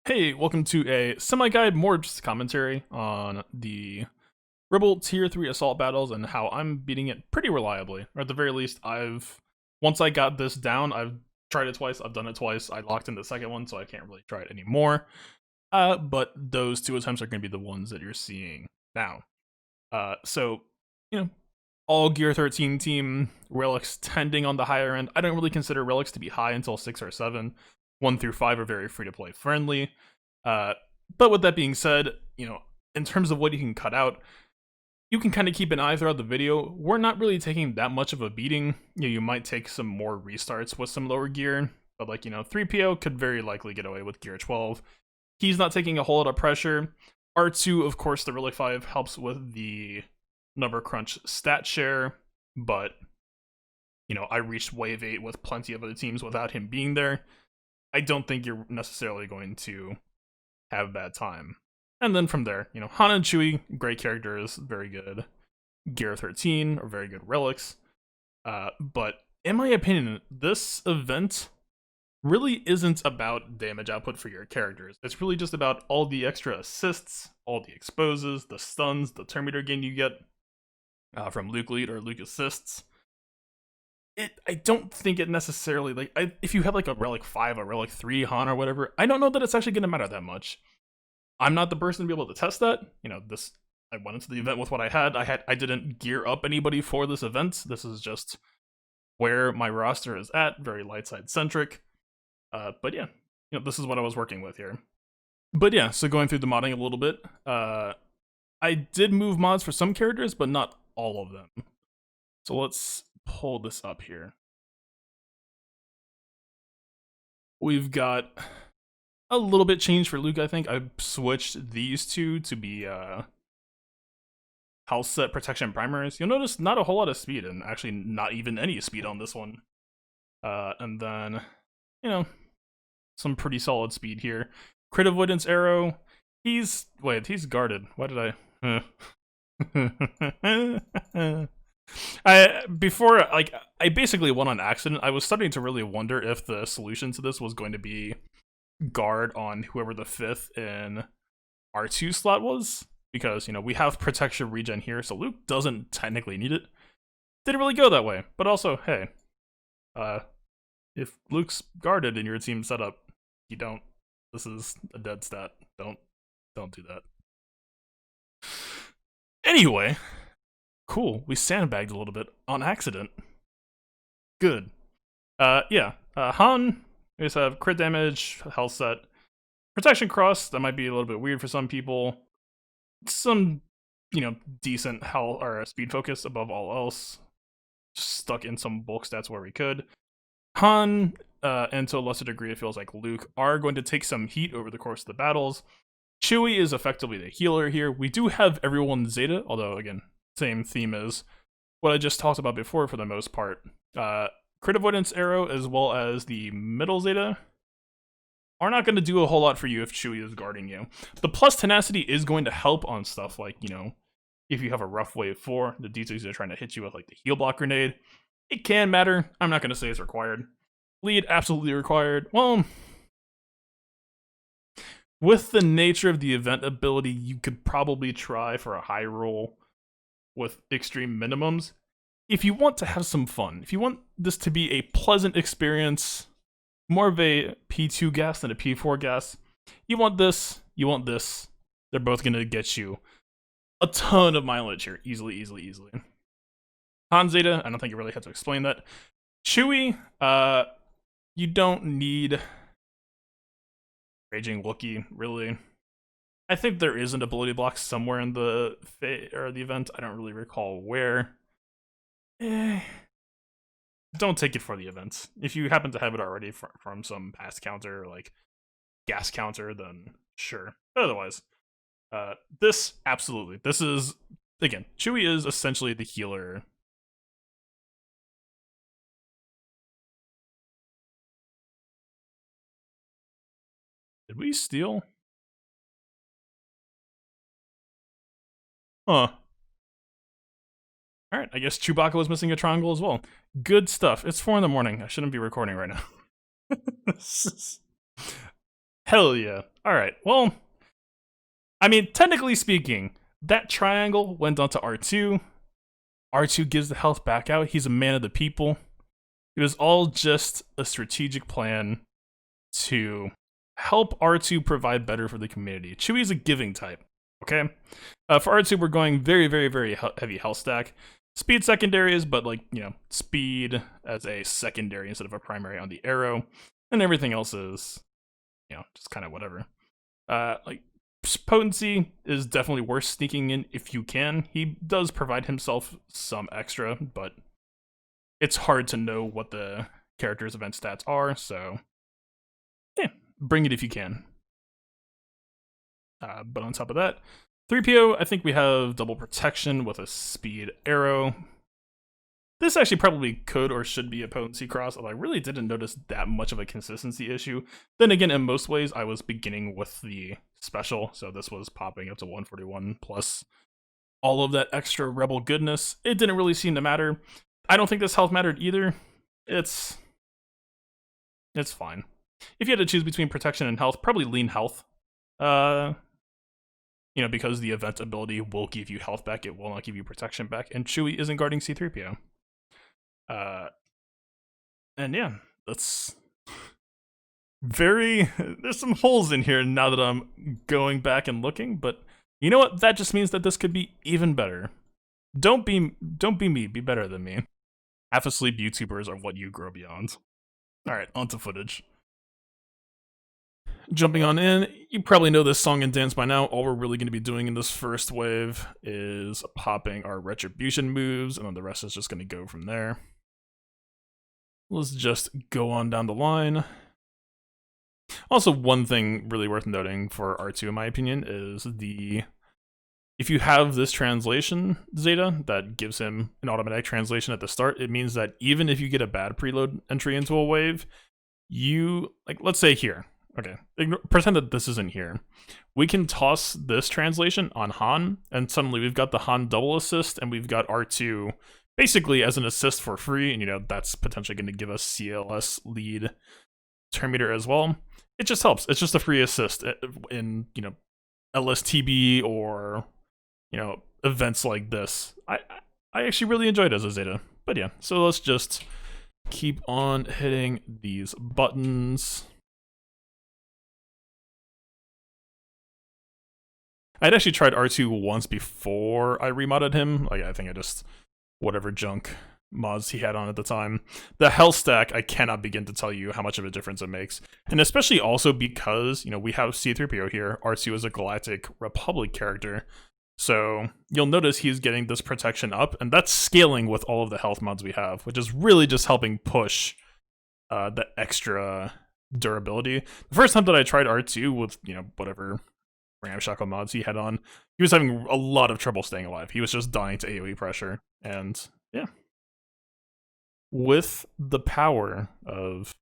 Hey, welcome to a semi-guide, more just commentary on the Rebel Tier 3 Assault battles and how I'm beating it pretty reliably. Or at the very least, once I got this down, I've tried it twice, I've done it twice, I locked in the second one, so I can't really try it anymore. But those two attempts are going to be the ones that you're seeing now. So, you know, all Gear 13 team, relics tending on the higher end. I don't really consider relics to be high until 6 or 7. 1 through 5 are very free to play friendly. But with that being said, in terms of what you can cut out, you can kind of keep an eye throughout the video. We're not really taking that much of a beating. You might take some more restarts with some lower gear, but 3PO could very likely get away with gear 12. He's not taking a whole lot of pressure. R2, of course, the Relic 5 helps with the number crunch stat share, but I reached wave 8 with plenty of other teams without him being there. I don't think you're necessarily going to have a bad time. And then from there, Han and Chewie, great characters, very good Gear 13, or very good relics. But in my opinion, this event really isn't about damage output for your characters. It's really just about all the extra assists, all the exposes, the stuns, the turn meter gain you get from Luke lead or Luke assists. I don't think it necessarily, if you have a Relic 5, a Relic 3 Han or whatever, I don't know that it's actually going to matter that much. I'm not the person to be able to test that. I went into the event with what I had. I didn't gear up anybody for this event. This is just where my roster is at, very light side centric. But yeah, this is what I was working with here. But yeah, so going through the modding a little bit, I did move mods for some characters, but not all of them. So let's pull this up here. We've got a little bit changed for Luke, I think. I switched these two to be health set protection primaries. You'll notice not a whole lot of speed, and actually not even any speed on this one. And then, some pretty solid speed here. Crit avoidance arrow. He's guarded. Why did I? I basically won on accident. I was starting to really wonder if the solution to this was going to be guard on whoever the 5th in R2 slot was, because we have protection regen here, so Luke doesn't technically need it. Didn't really go that way, but also, hey, if Luke's guarded in your team setup, you don't. This is a dead stat. Don't do that. Anyway, cool. We sandbagged a little bit on accident. Good. Han. We just have crit damage, health set, protection cross. That might be a little bit weird for some people. Some, decent health or speed focus above all else. Just stuck in some bulk stats where we could. Han, and to a lesser degree, it feels like Luke, are going to take some heat over the course of the battles. Chewie is effectively the healer here. We do have everyone Zeta, although, again, same theme as what I just talked about before for the most part. Crit avoidance arrow as well as the middle Zeta are not going to do a whole lot for you if Chewie is guarding you. The plus tenacity is going to help on stuff like, if you have a rough wave 4, the D2s are trying to hit you with the heal block grenade. It can matter. I'm not going to say it's required. Lead, absolutely required. Well, with the nature of the event ability, you could probably try for a high roll with extreme minimums. If you want to have some fun, if you want this to be a pleasant experience, more of a P2 gas than a P4 gas, you want this, they're both going to get you a ton of mileage here. Easily. Han Zeta, I don't think you really have to explain that. Chewie, you don't need Raging Wookiee, really. I think there is an ability block somewhere in the event. I don't really recall where. Don't take it for the event. If you happen to have it already from some past counter, like gas counter, then sure. But otherwise, this is, again, Chewie is essentially the healer. Did we steal? Huh. Alright, I guess Chewbacca was missing a triangle as well. Good stuff. It's 4 in the morning. I shouldn't be recording right now. Hell yeah. Alright, well, I mean, technically speaking, that triangle went onto R2. R2 gives the health back out. He's a man of the people. It was all just a strategic plan to help R2 provide better for the community. Chewie's a giving type, okay? For R2, we're going very, very, very heavy health stack. Speed secondaries, but like, you know, speed as a secondary instead of a primary on the arrow. And everything else is, you know, just kind of whatever. Like, potency is definitely worth sneaking in if you can. He does provide himself some extra, but it's hard to know what the character's event stats are, so yeah, bring it if you can. But on top of that, 3PO, I think we have double protection with a speed arrow. This actually probably could or should be a potency cross, although I really didn't notice that much of a consistency issue. Then again, in most ways, I was beginning with the special, so this was popping up to 141 plus all of that extra rebel goodness. It didn't really seem to matter. I don't think this health mattered either. It's fine. If you had to choose between protection and health, probably lean health. You know, because the event ability will give you health back, it will not give you protection back, and Chewie isn't guarding C-3PO. And yeah, that's there's some holes in here now that I'm going back and looking, but you know what? That just means that this could be even better. Don't be me, be better than me. Half asleep YouTubers are what you grow beyond. Alright, onto footage. Jumping on in, you probably know this song and dance by now. All we're really going to be doing in this first wave is popping our retribution moves, and then the rest is just going to go from there. Let's just go on down the line. Also, one thing really worth noting for R2, in my opinion, is if you have this translation, Zeta, that gives him an automatic translation at the start, it means that even if you get a bad preload entry into a wave, let's say here, okay, pretend that this isn't here. We can toss this translation on Han, and suddenly we've got the Han double assist, and we've got R2 basically as an assist for free, and you know, that's potentially going to give us CLS lead turn meter as well. It just helps. It's just a free assist in, you know, LSTB or, you know, events like this. I actually really enjoyed it as a Zeta. But yeah, so let's just keep on hitting these buttons. I'd actually tried R2 once before I remodded him. Like, I think I just whatever junk mods he had on at the time. The health stack, I cannot begin to tell you how much of a difference it makes. And especially also because, you know, we have C-3PO here. R2 is a Galactic Republic character. So you'll notice he's getting this protection up, and that's scaling with all of the health mods we have, which is really just helping push the extra durability. The first time that I tried R2 with, you know, whatever ramshackle mods he had on, he was having a lot of trouble staying alive. He was just dying to AoE pressure, and yeah. With the power of...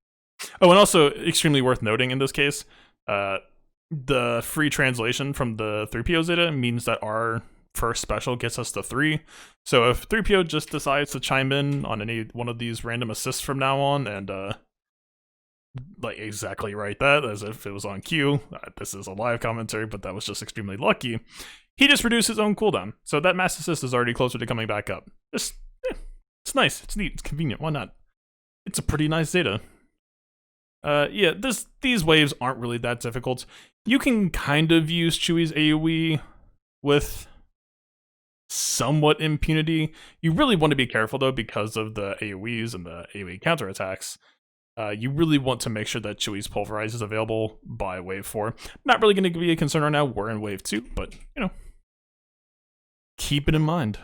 Oh, and also extremely worth noting in this case, the free translation from the 3PO Zeta means that our first special gets us to 3. So if 3PO just decides to chime in on any one of these random assists from now on and like exactly write that as if it was on cue, this is a live commentary, but that was just extremely lucky, he just reduced his own cooldown. So that mass assist is already closer to coming back up. Just, it's nice, it's neat, it's convenient, why not? It's a pretty nice Zeta. Yeah, these waves aren't really that difficult. You can kind of use Chewie's AoE with somewhat impunity. You really want to be careful though because of the AoEs and the AoE counterattacks. You really want to make sure that Chewie's Pulverize is available by wave 4. Not really going to be a concern right now, we're in wave 2, but, you know, keep it in mind.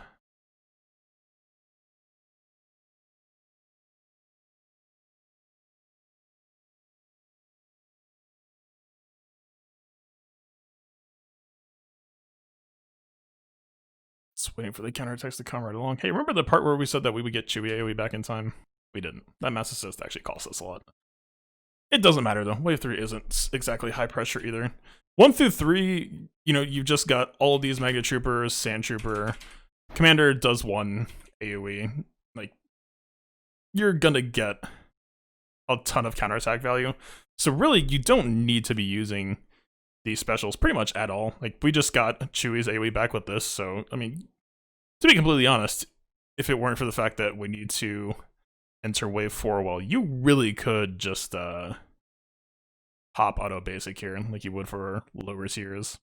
Just waiting for the counterattacks to come right along. Hey, remember the part where we said that we would get Chewie AoE back in time? We didn't. That mass assist actually cost us a lot. It doesn't matter though. Wave 3 isn't exactly high pressure either. 1 through 3, you know, you've just got all of these Mega Troopers, Sand Trooper. Commander does 1 AoE. Like, you're gonna get a ton of counterattack value. So really, you don't need to be using these specials pretty much at all. Like, we just got Chewie's AoE back with this, so, I mean, to be completely honest, if it weren't for the fact that we need to enter wave 4, well, you really could just hop auto basic here like you would for lower tiers.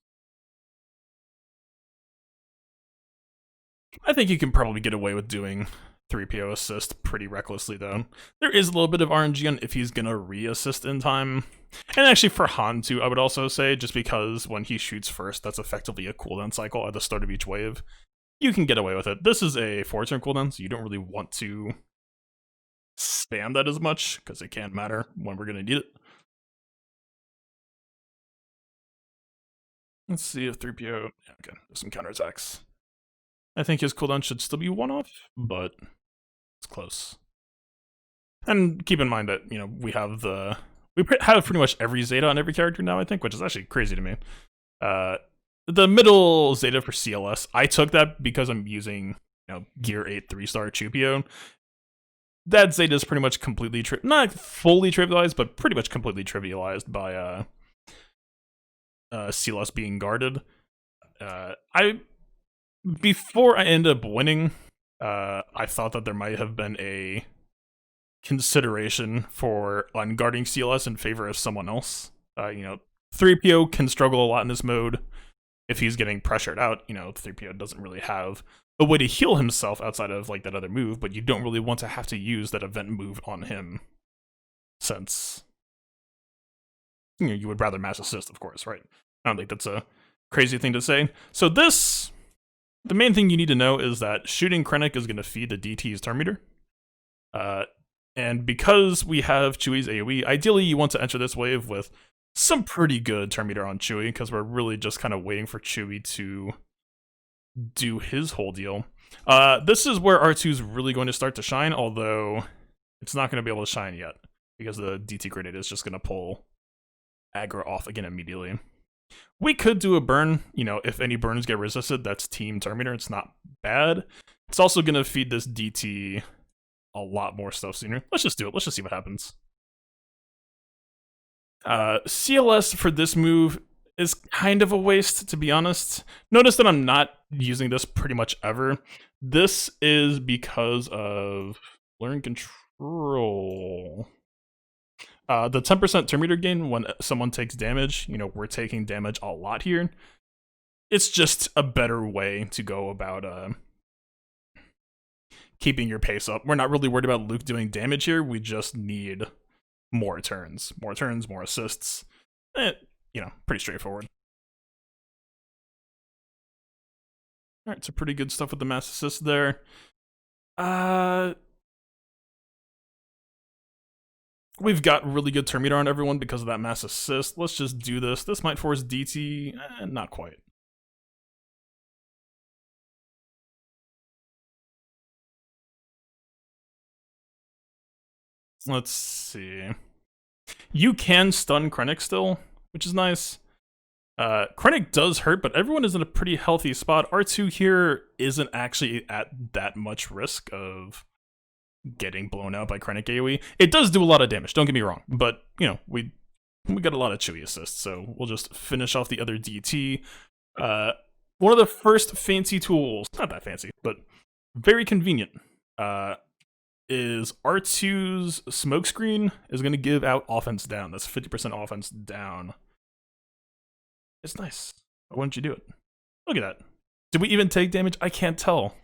I think you can probably get away with doing 3PO assist pretty recklessly, though. There is a little bit of RNG on if he's gonna re-assist in time. And actually for Han too, I would also say, just because when he shoots first, that's effectively a cooldown cycle at the start of each wave. You can get away with it. This is a 4-turn cooldown, so you don't really want to spam that as much, because it can't matter when we're gonna need it. Let's see if 3PO... Yeah, okay, there's some counterattacks. I think his cooldown should still be 1 off, but it's close. And keep in mind that, you know, we have pretty much every Zeta on every character now, I think, which is actually crazy to me. The middle Zeta for CLS, I took that because I'm using, you know, Gear 8 3-star chewpio. That Zeta is pretty much completely, not fully trivialized, but pretty much completely trivialized by CLS being guarded. Before I ended up winning, I thought that there might have been a consideration for unguarding CLS in favor of someone else. You know, 3PO can struggle a lot in this mode. If he's getting pressured out, you know, 3PO doesn't really have a way to heal himself outside of, like, that other move, but you don't really want to have to use that event move on him, since, you know, you would rather mass assist, of course, right? I don't think that's a crazy thing to say. So the main thing you need to know is that shooting Krennic is going to feed the DT's turn meter. And because we have Chewie's AoE, ideally you want to enter this wave with some pretty good turn meter on Chewie, because we're really just kind of waiting for Chewie to do his whole deal. This is where R2's really going to start to shine, although it's not going to be able to shine yet, because the DT grenade is just going to pull aggro off again immediately. We could do a burn, you know, if any burns get resisted, that's team turn meter, it's not bad. It's also going to feed this DT a lot more stuff sooner. Let's just do it, let's just see what happens. CLS for this move is kind of a waste, to be honest. Notice that I'm not using this pretty much ever. This is because of learn control. The 10% turn meter gain when someone takes damage, you know, we're taking damage a lot here. It's just a better way to go about keeping your pace up. We're not really worried about Luke doing damage here, we just need more turns. More turns, more assists. You know, pretty straightforward. Alright, so pretty good stuff with the mass assist there. We've got really good turn meter on everyone because of that mass assist. Let's just do this. This might force DT. Not quite. Let's see. You can stun Krennic still, which is nice. Krennic does hurt, but everyone is in a pretty healthy spot. R2 here isn't actually at that much risk of getting blown out by Krennic AoE. It does do a lot of damage, don't get me wrong, but, you know, we got a lot of Chewie assists, so we'll just finish off the other DT. One of the first fancy tools, not that fancy, but very convenient, is R2's smokescreen is going to give out offense down. That's 50% offense down. It's nice. Why wouldn't you do it? Look at that. Did we even take damage? I can't tell.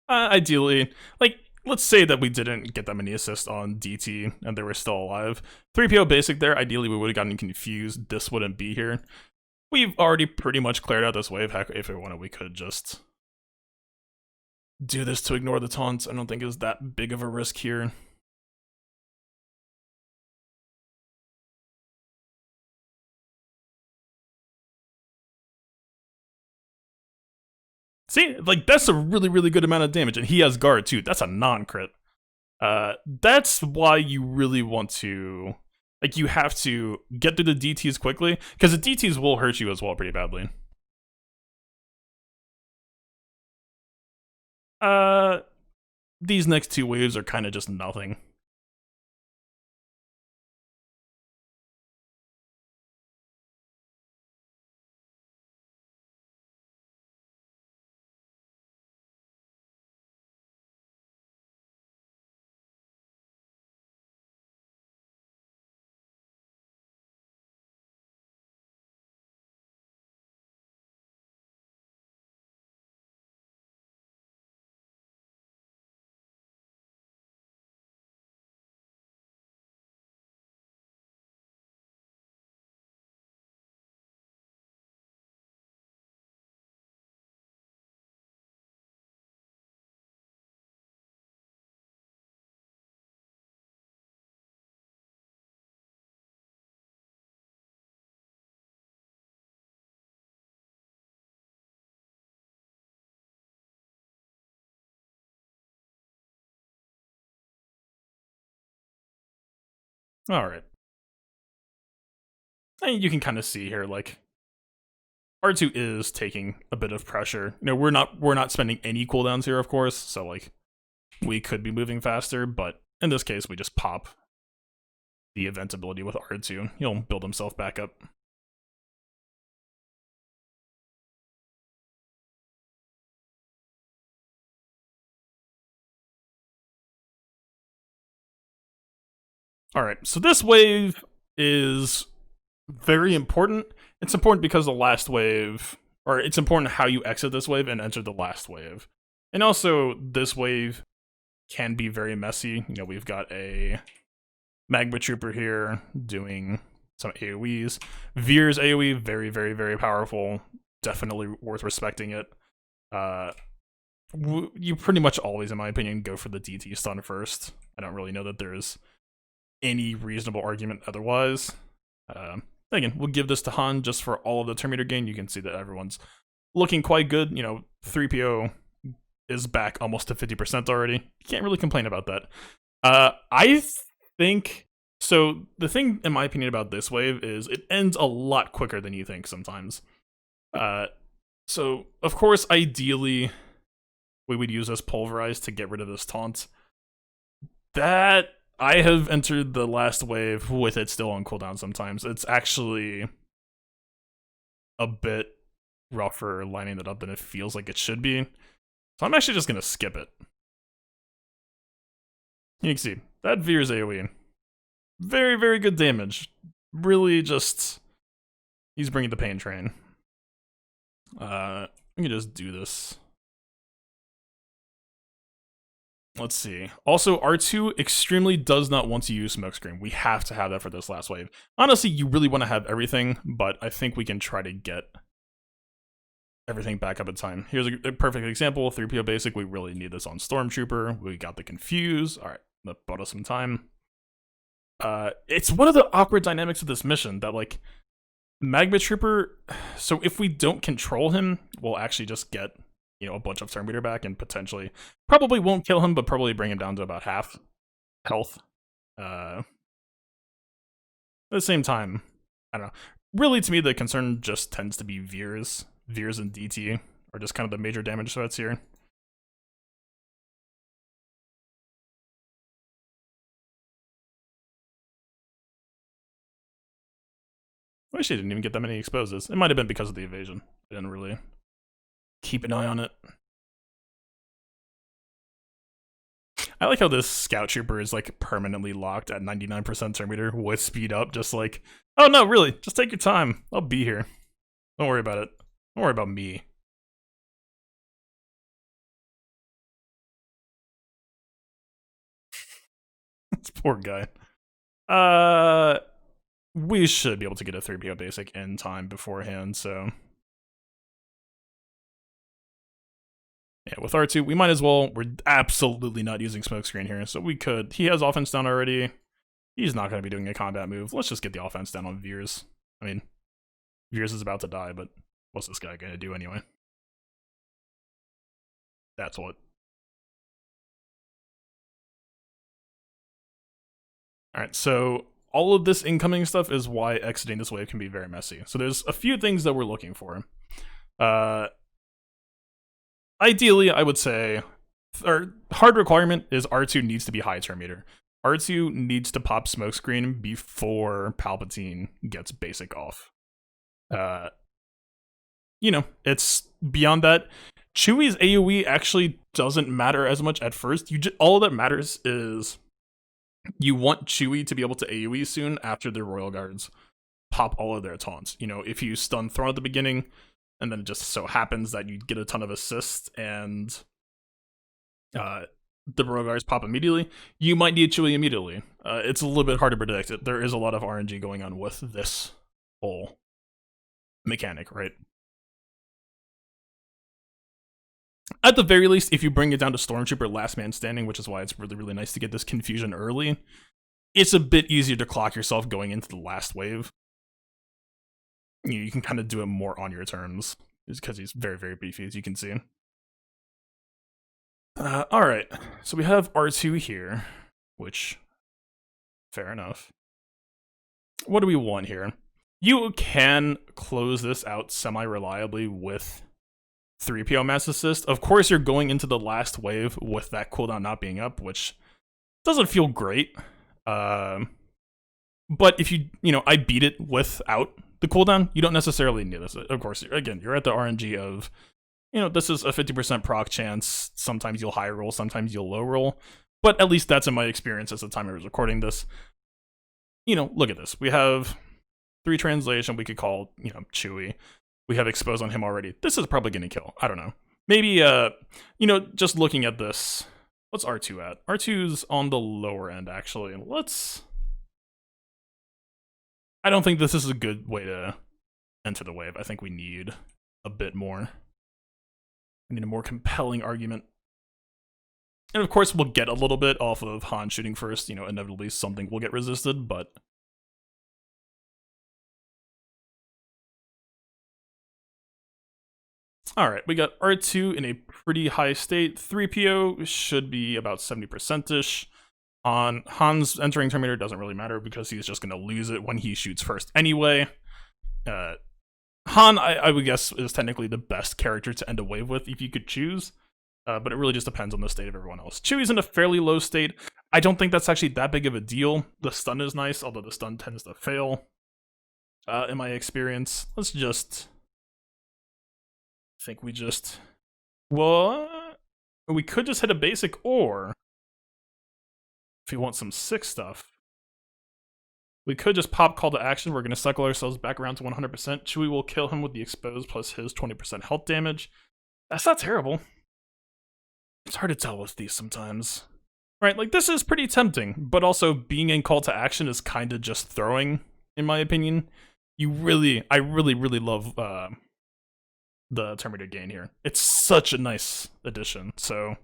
Ideally, like, let's say that we didn't get that many assists on DT and they were still alive. 3PO basic there, ideally we would have gotten confused. This wouldn't be here. We've already pretty much cleared out this wave. Heck, if we wanted, we could just do this to ignore the taunts. I don't think it's that big of a risk here. See, like, that's a really, really good amount of damage, and he has guard too. That's a non-crit. That's why you really want to, like, you have to get through the DTs quickly, because the DTs will hurt you as well pretty badly. these next two waves are kind of just nothing. All right. And you can kind of see here, like, R2 is taking a bit of pressure. We're not spending any cooldowns here, of course, so like we could be moving faster, but in this case we just pop the event ability with R2. He'll build himself back up. Alright, so this wave is very important. It's important because the last wave, or it's important how you exit this wave and enter the last wave. And also, this wave can be very messy. We've got a Magma Trooper here doing some AoEs. Veer's AoE, very, very, very powerful. Definitely worth respecting it. You pretty much always, in my opinion, go for the DT stun first. I don't really know that there's any reasonable argument otherwise. Again, we'll give this to Han just for all of the turn meter gain. You can see that everyone's looking quite good. 3PO is back almost to 50% already. You can't really complain about that. I think, so the thing, in my opinion, about this wave is it ends a lot quicker than you think sometimes. So, of course, ideally, we would use this Pulverize to get rid of this taunt. That, I have entered the last wave with it still on cooldown sometimes. It's actually a bit rougher lining it up than it feels like it should be. So I'm actually just going to skip it. You can see, that Veer's AoE. Very, very good damage. Really just, he's bringing the pain train. We can just do this. Let's see. Also, R2 extremely does not want to use Smokescreen. We have to have that for this last wave. Honestly, you really want to have everything, but I think we can try to get everything back up in time. Here's a perfect example. 3PO basic, we really need this on Stormtrooper. We got the Confuse. Alright, that bought us some time. It's one of the awkward dynamics of this mission that, like, Magma Trooper, so if we don't control him, we'll actually just get, a bunch of turn meter back and potentially, probably won't kill him, but probably bring him down to about half health. At the same time, I don't know. Really, to me, the concern just tends to be Veers. Veers and DT are just kind of the major damage threats here. I wish he didn't even get that many exposes. It might have been because of the evasion. I didn't really keep an eye on it. I like how this Scout Trooper is, like, permanently locked at 99% turn meter with speed up, just like, oh no, really, just take your time. I'll be here. Don't worry about it. Don't worry about me. This poor guy. We should be able to get a 3PO basic in time beforehand, so yeah, with R2, we might as well. We're absolutely not using Smokescreen here, so we could. He has offense down already. He's not going to be doing a combat move. Let's just get the offense down on Veers. I mean, Veers is about to die, but what's this guy going to do anyway? That's what. Alright, so all of this incoming stuff is why exiting this wave can be very messy. So there's a few things that we're looking for. Ideally, I would say or hard requirement is R2 needs to be high turn meter. R2 needs to pop smokescreen before Palpatine gets basic off. It's beyond that. Chewie's AoE actually doesn't matter as much at first. All that matters is you want Chewie to be able to AoE soon after the Royal Guards pop all of their taunts. If you stun Thrawn at the beginning, and then it just so happens that you get a ton of assists and the Royal Guards pop immediately, you might need Chewie immediately. It's a little bit hard to predict. There is a lot of RNG going on with this whole mechanic, right? At the very least, if you bring it down to Stormtrooper last man standing, which is why it's really, really nice to get this confusion early, it's a bit easier to clock yourself going into the last wave. You can kind of do it more on your terms, because he's very, very beefy, as you can see. Alright, so we have R2 here, which, fair enough. What do we want here? You can close this out semi-reliably with 3PO Mass Assist. Of course, you're going into the last wave with that cooldown not being up, which doesn't feel great. But if I beat it without the cooldown, you don't necessarily need this. Of course, again, you're at the RNG of, this is a 50% proc chance. Sometimes you'll high roll, sometimes you'll low roll. But at least that's in my experience as the time I was recording this. Look at this. We have 3 translation. We could call, Chewie. We have expose on him already. This is probably going to kill. I don't know. Maybe, just looking at this, what's R2 at? R2's on the lower end, actually. I don't think this is a good way to enter the wave. I think we need a bit more. We need a more compelling argument. And of course, we'll get a little bit off of Han shooting first. Inevitably something will get resisted, but alright, we got R2 in a pretty high state. 3PO should be about 70%-ish. On Han's entering Terminator doesn't really matter because he's just going to lose it when he shoots first anyway. Han, I would guess, is technically the best character to end a wave with if you could choose. But it really just depends on the state of everyone else. Chewie's in a fairly low state. I don't think that's actually that big of a deal. The stun is nice, although the stun tends to fail. In my experience. Let's just... I think we just... What? We could just hit a basic, or... if we want some sick stuff, we could just pop call to action. We're going to cycle ourselves back around to 100%. Chewie will kill him with the expose plus his 20% health damage. That's not terrible. It's hard to tell with these sometimes. Right, this is pretty tempting, but also being in call to action is kind of just throwing, in my opinion. I really, really love the Terminator gain here. It's such a nice addition, so...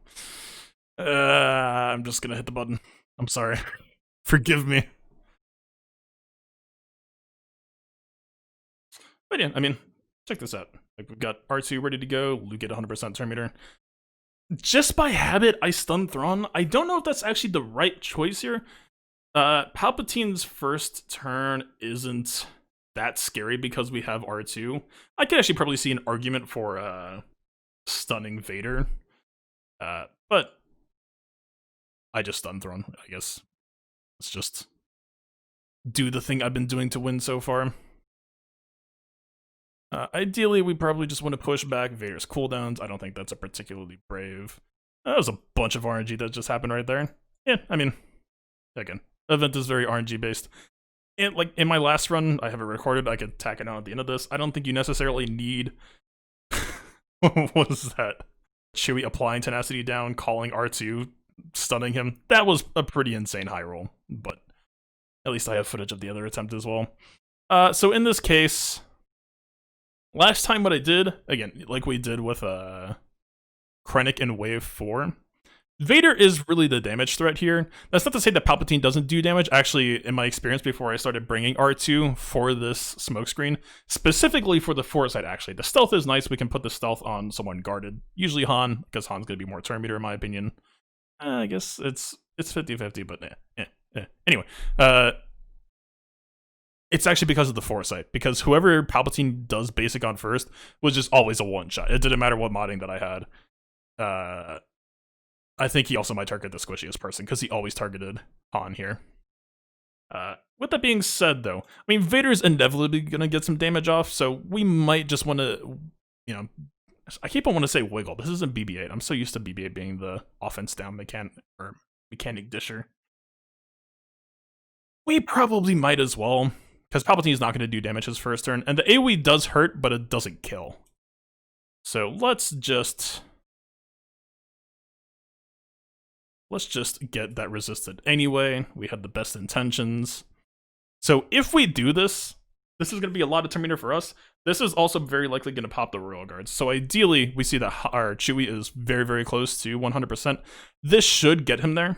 I'm just gonna hit the button. I'm sorry. Forgive me. But yeah, check this out. We've got R2 ready to go. Luke at 100% turn meter. Just by habit, I stun Thrawn. I don't know if that's actually the right choice here. Palpatine's first turn isn't that scary because we have R2. I could actually probably see an argument for stunning Vader. But I just stun Thrawn, I guess. Let's just do the thing I've been doing to win so far. Ideally, we probably just want to push back Vader's cooldowns. I don't think that's a particularly brave. That was a bunch of RNG that just happened right there. Yeah, again, event is very RNG based. And in my last run, I have it recorded. I could tack it on at the end of this. I don't think you necessarily need. What was that? Chewie applying tenacity down, calling R2, stunning him. That was a pretty insane high roll, but at least I have footage of the other attempt as well. So in this case, last time what I did, again, like we did with Krennic in Wave 4, Vader is really the damage threat here. That's not to say that Palpatine doesn't do damage. Actually, in my experience before I started bringing R2 for this smokescreen, specifically for the foresight, actually. The stealth is nice. We can put the stealth on someone guarded. Usually Han, because Han's going to be more turn meter in my opinion. I guess it's 50-50, but Anyway, it's actually because of the foresight. Because whoever Palpatine does basic on first was just always a one-shot. It didn't matter what modding that I had. I think he also might target the squishiest person, because he always targeted Han here. With that being said, though, I mean, Vader's inevitably gonna get some damage off, so we might just want to, you know, I keep on wanting to say wiggle. This isn't BB-8. I'm so used to BB-8 being the offense down mechanic disher. We probably might as well, because Palpatine's not going to do damage his first turn, and the AoE does hurt, but it doesn't kill. So let's just get that resisted anyway. We had the best intentions. So if we do this, this is going to be a lot of Terminator for us. This is also very likely going to pop the Royal Guards. So ideally, we see that our Chewie is very, very close to 100%. This should get him there.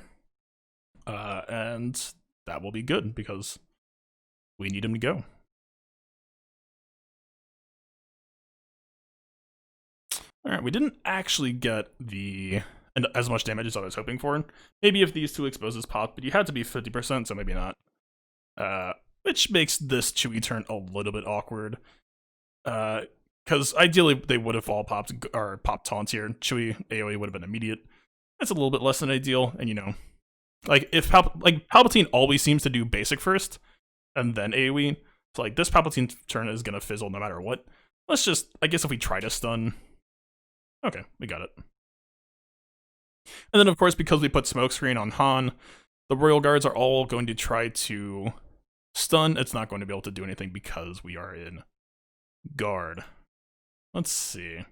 And that will be good, because we need him to go. Alright, we didn't actually get as much damage as I was hoping for. Maybe if these two exposes popped, but you had to be 50%, so maybe not. Which makes this Chewie turn a little bit awkward. Because ideally they would have all popped taunts here. Chewie AoE would have been immediate. That's a little bit less than ideal, and you know, like if Palpatine always seems to do basic first and then AoE, so like this Palpatine turn is gonna fizzle no matter what. Let's just, I guess if we try to stun, okay, we got it. And then of course, because we put smokescreen on Han, the Royal Guards are all going to try to stun. It's not going to be able to do anything because we are in guard. Let's see.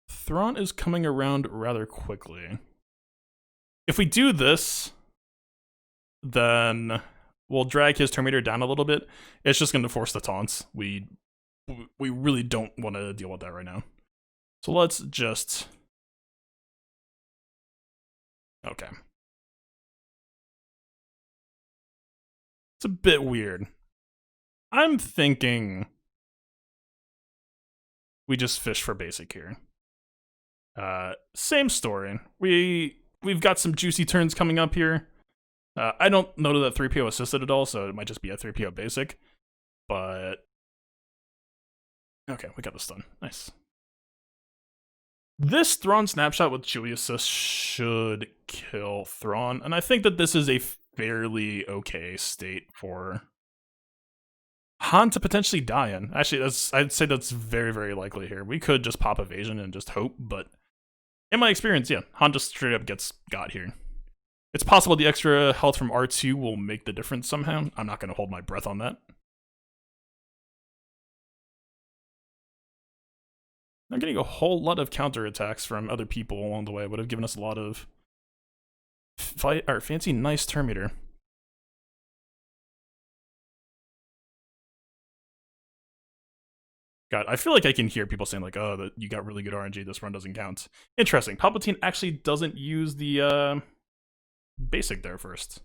Thrawn is coming around rather quickly. If we do this, then we'll drag his Terminator down a little bit. It's just going to force the taunts. We really don't want to deal with that right now. So let's just... Okay. It's a bit weird. I'm thinking we just fish for basic here. Same story. We've got some juicy turns coming up here. I don't know that 3PO assisted at all, so it might just be a 3PO basic. But okay, we got the stun. Nice. This Thrawn snapshot with Chewie assist should kill Thrawn, and I think that this is a fairly okay state for Han to potentially die in. Actually, I'd say that's very, very likely here. We could just pop evasion and just hope, but in my experience, yeah, Han just straight up gets got here. It's possible the extra health from R2 will make the difference somehow. I'm not going to hold my breath on that. I'm getting a whole lot of counterattacks from other people along the way. Would have given us a lot of fancy, nice Terminator. God, I feel like I can hear people saying like, "Oh, that you got really good RNG. This run doesn't count." Interesting. Palpatine actually doesn't use the basic there first.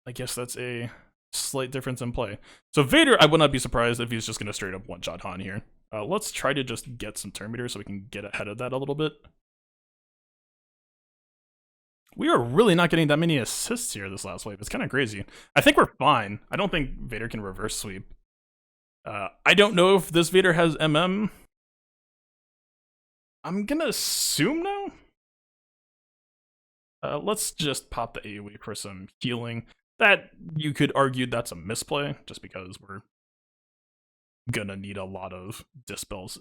I guess that's a slight difference in play. So Vader, I would not be surprised if he's just going to straight up one-shot Han here. Let's try to just get some Terminator so we can get ahead of that a little bit. We are really not getting that many assists here this last wave. It's kind of crazy. I think we're fine. I don't think Vader can reverse sweep. I don't know if this Vader has MM. I'm gonna assume no. Let's just pop the AoE for some healing. That, you could argue that's a misplay, just because we're gonna need a lot of dispels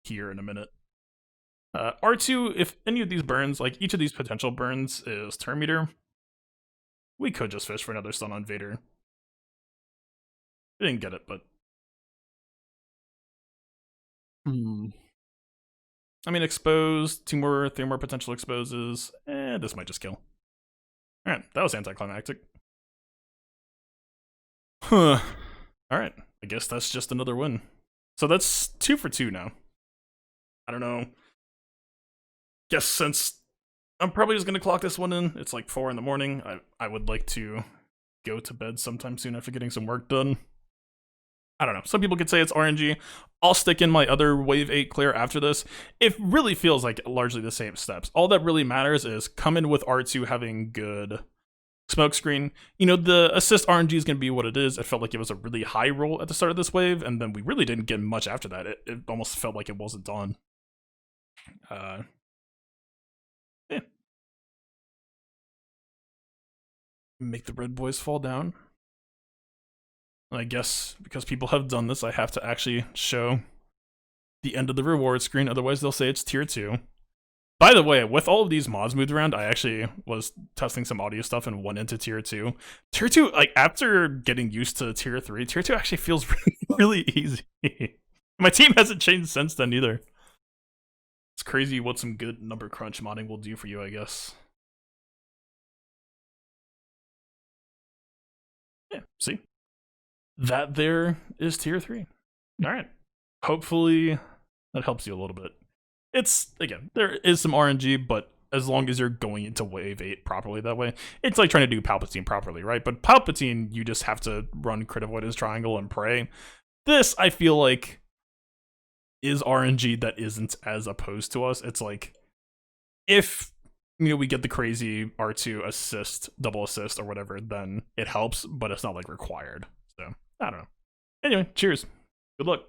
here in a minute. R2, if any of these burns, like each of these potential burns is turn meter, we could just fish for another stun on Vader. We didn't get it, but... I mean, expose, 3 more potential exposes, this might just kill. Alright, that was anticlimactic. Huh. Alright, I guess that's just another win. So that's 2 for 2 now. I don't know. Guess since I'm probably just gonna clock this one in, it's like 4 in the morning, I would like to go to bed sometime soon after getting some work done. I don't know. Some people could say it's RNG. I'll stick in my other Wave 8 clear after this. It really feels like largely the same steps. All that really matters is come in with R2 having good smokescreen. You know, the assist RNG is going to be what it is. It felt like it was a really high roll at the start of this wave, and then we really didn't get much after that. It almost felt like it wasn't on. Yeah. Make the red boys fall down. I guess because people have done this, I have to actually show the end of the reward screen, otherwise they'll say it's tier 2. By the way, with all of these mods moved around, I actually was testing some audio stuff and went into tier 2. Tier 2, like, after getting used to tier 3, tier 2 actually feels really, really easy. My team hasn't changed since then either. It's crazy what some good number crunch modding will do for you, I guess. Yeah, see? That there is tier 3. Alright. Hopefully that helps you a little bit. It's, again, there is some RNG, but as long as you're going into wave 8 properly that way, it's like trying to do Palpatine properly, right? But Palpatine, you just have to run crit avoidance triangle and pray. This, I feel like, is RNG that isn't as opposed to us. It's like, if we get the crazy R2 assist, double assist, or whatever, then it helps, but it's not like required. So, I don't know. Anyway, cheers. Good luck.